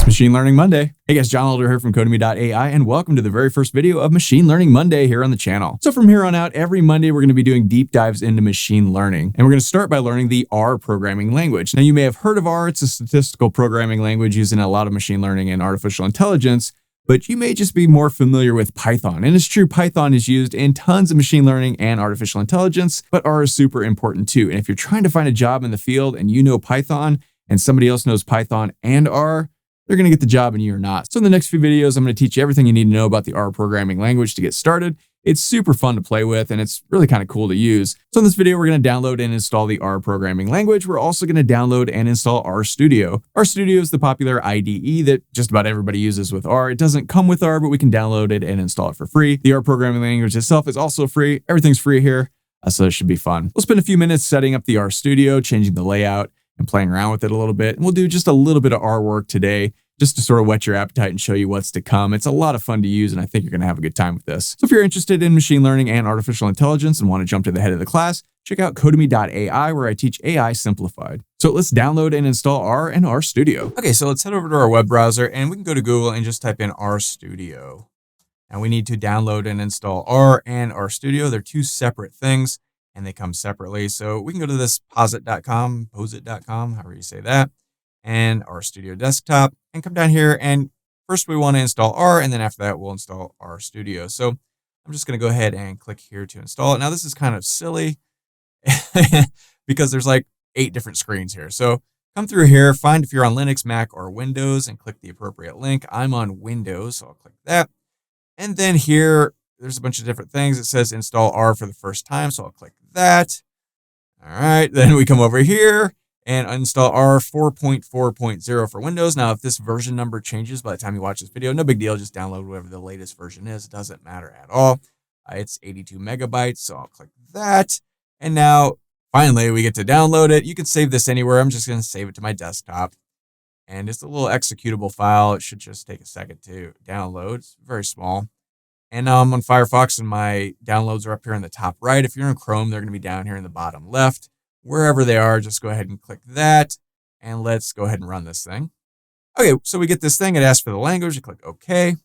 Machine Learning Monday. Hey guys, John Alder here from Codemy.ai, and welcome to the very first video of Machine Learning Monday here on the channel. So from here on out, every Monday, we're going to be doing deep dives into machine learning. And we're going to start by learning the R programming language. Now, you may have heard of R. It's a statistical programming language used in a lot of machine learning and artificial intelligence, but you may just be more familiar with Python. And it's true, Python is used in tons of machine learning and artificial intelligence, but R is super important too. And if you're trying to find a job in the field and you know Python and somebody else knows Python and R, they're going to get the job and you're not. So in the next few videos, I'm going to teach you everything you need to know about the R programming language to get started. It's super fun to play with and it's really kind of cool to use. So in this video, we're going to download and install the R programming language. We're also going to download and install RStudio. RStudio is the popular IDE that just about everybody uses with R. It doesn't come with R, but we can download it and install it for free. The R programming language itself is also free. Everything's free here, so it should be fun. We'll spend a few minutes setting up the RStudio, changing the layout, and playing around with it a little bit. And we'll do just a little bit of R work today, just to sort of whet your appetite and show you what's to come. It's a lot of fun to use, and I think you're going to have a good time with this. So if you're interested in machine learning and artificial intelligence and want to jump to the head of the class, check out Codemy.ai, where I teach AI simplified. So let's download and install R and RStudio. Okay, so let's head over to our web browser, and we can go to Google and just type in RStudio. And we need to download and install R and RStudio. They're two separate things, and they come separately. So we can go to this posit.com, however you say that, and RStudio desktop, and come down here, and first we want to install R, and then after that we'll install RStudio. So I'm just going to go ahead and click here to install it. Now this is kind of silly because there's like 8 different screens here. So come through here, find if you're on Linux, Mac, or Windows, and click the appropriate link. I'm on Windows, so I'll click that. And then here, there's a bunch of different things. It says install R for the first time, so I'll click that. All right, then we come over here and install R 4.4.0 for Windows. Now, if this version number changes by the time you watch this video, no big deal. Just download whatever the latest version is. It doesn't matter at all. It's 82 megabytes, so I'll click that. And now, finally, we get to download it. You can save this anywhere. I'm just going to save it to my desktop. And it's a little executable file. It should just take a second to download. It's very small. And now I'm on Firefox, and my downloads are up here in the top right. If you're in Chrome, they're going to be down here in the bottom left. Wherever they are, just go ahead and click that, and let's go ahead and run this thing. Okay, so we get this thing. It asks for the language. You click OK,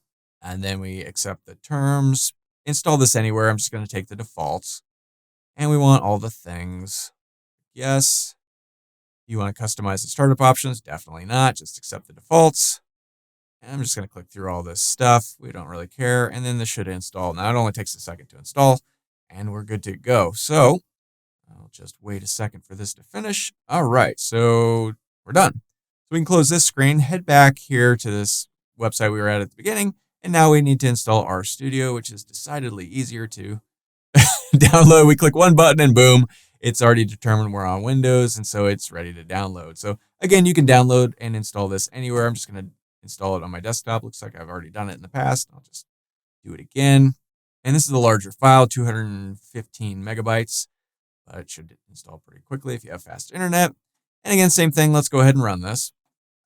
and then we accept the terms. Install this anywhere. I'm just going to take the defaults, and we want all the things. Yes. You want to customize the startup options? Definitely not. Just accept the defaults. And I'm just going to click through all this stuff. We don't really care. And then this should install. Now, it only takes a second to install, and we're good to go. So I'll just wait a second for this to finish. All right, so we're done. So we can close this screen, head back here to this website we were at the beginning, and now we need to install RStudio, which is decidedly easier to download. We click one button and boom, it's already determined we're on Windows, and so it's ready to download. So again, you can download and install this anywhere. I'm just going to install it on my desktop. Looks like I've already done it in the past. I'll just do it again. And this is a larger file, 215 megabytes. But it should install pretty quickly if you have fast internet. And again, same thing. Let's go ahead and run this.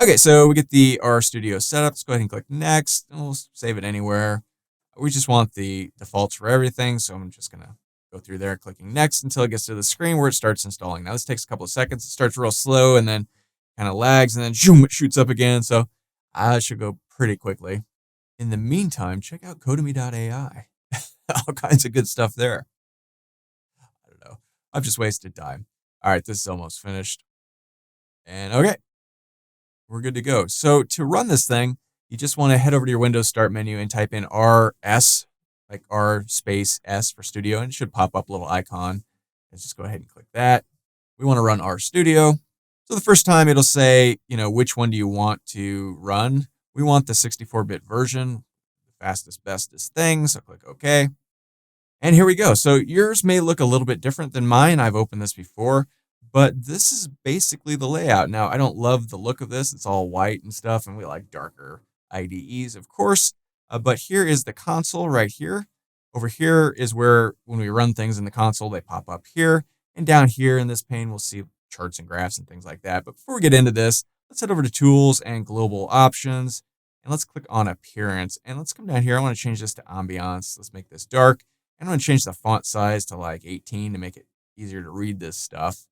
Okay, so we get the RStudio set up. Let's go ahead and click next, and we'll save it anywhere. We just want the defaults for everything, so I'm just going to go through there, clicking next until it gets to the screen where it starts installing. Now, this takes a couple of seconds. It starts real slow and then kind of lags, and then zoom, it shoots up again. So it should go pretty quickly. In the meantime, check out Codemy.ai. All kinds of good stuff there. I've just wasted time. All right, this is almost finished. And okay, we're good to go. So to run this thing, you just want to head over to your Windows Start menu and type in RS, like R space S for Studio, and it should pop up a little icon. Let's just go ahead and click that. We want to run RStudio. So the first time it'll say, which one do you want to run? We want the 64-bit version, the fastest, bestest thing. So click OK. And here we go. So yours may look a little bit different than mine. I've opened this before, but this is basically the layout. Now, I don't love the look of this. It's all white and stuff, and we like darker IDEs, of course. But here is the console right here. Over here is where, when we run things in the console, they pop up here. And down here in this pane, we'll see charts and graphs and things like that. But before we get into this, let's head over to Tools and Global Options, and let's click on Appearance. And let's come down here. I want to change this to Ambiance. Let's make this dark. I'm going to change the font size to like 18 to make it easier to read this stuff.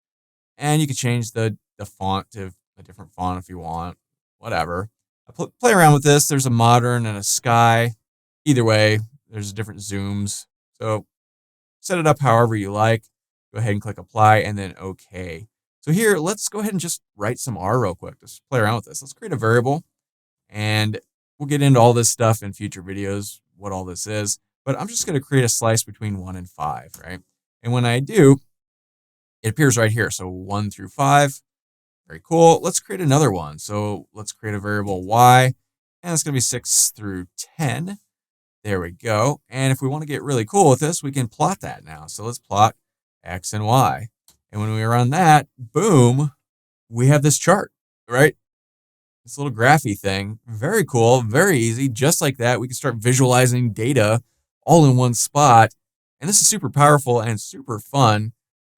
And you can change the font to a different font if you want, whatever. Play around with this. There's a modern and a sky. Either way, there's different zooms. So set it up however you like. Go ahead and click apply and then OK. So here, let's go ahead and just write some R real quick. Just play around with this. Let's create a variable, and we'll get into all this stuff in future videos, what all this is. But I'm just going to create a slice between 1 and 5, right? And when I do, it appears right here. So 1 through 5. Very cool. Let's create another one. So let's create a variable y, and it's going to be 6 through 10. There we go. And if we want to get really cool with this, we can plot that now. So let's plot x and y. And when we run that, boom, we have this chart, right? This little graphy thing. Very cool, very easy. Just like that, we can start visualizing data all in one spot. And this is super powerful and super fun.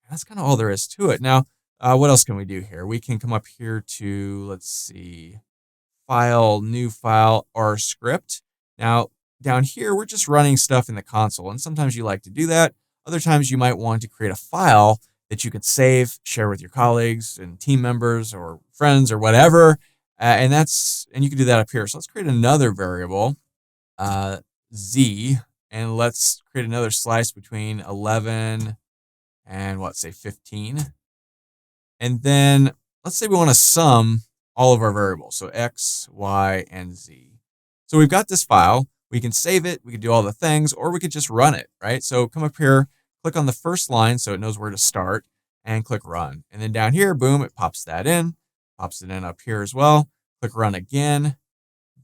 That's kind of all there is to it. Now, what else can we do here? We can come up here to, let's see, file, new file, R script. Now, down here, we're just running stuff in the console. And sometimes you like to do that. Other times you might want to create a file that you can save, share with your colleagues and team members or friends or whatever. And you can do that up here. So let's create another variable, z, and let's create another slice between 11 and say 15. And then let's say we want to sum all of our variables. So x, y, and z. So we've got this file. We can save it. We can do all the things, or we could just run it, right? So come up here, click on the first line so it knows where to start, and click run. And then down here, boom, it pops that in. Pops it in up here as well. Click run again.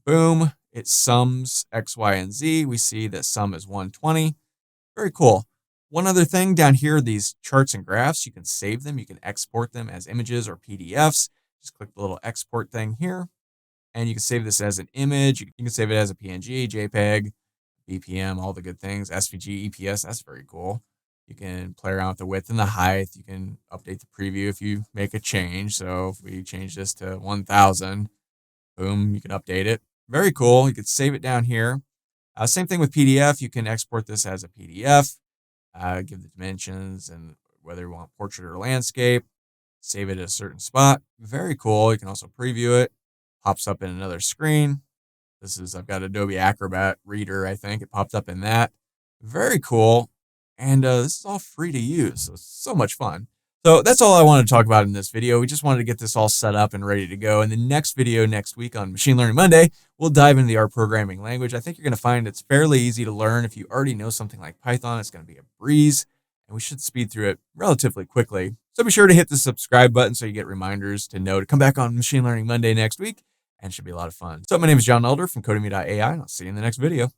Boom, it sums x, y, and z. We see that sum is 120. Very cool. One other thing down here, these charts and graphs, you can save them. You can export them as images or PDFs. Just click the little export thing here. And you can save this as an image. You can save it as a PNG, JPEG, BPM, all the good things. SVG, EPS, that's very cool. You can play around with the width and the height. You can update the preview if you make a change. So if we change this to 1000, boom, you can update it. Very cool. You could save it down here. Same thing with PDF. You can export this as a PDF, give the dimensions and whether you want portrait or landscape, save it at a certain spot. Very cool. You can also preview it. Pops up in another screen. I've got Adobe Acrobat Reader, I think. It popped up in that. Very cool. And this is all free to use. So it's so much fun. So that's all I wanted to talk about in this video. We just wanted to get this all set up and ready to go. In the next video next week on Machine Learning Monday, we'll dive into the R programming language. I think you're going to find it's fairly easy to learn. If you already know something like Python, it's going to be a breeze. And we should speed through it relatively quickly. So be sure to hit the subscribe button so you get reminders to know to come back on Machine Learning Monday next week. And it should be a lot of fun. So my name is John Elder from Codemy.ai, and I'll see you in the next video.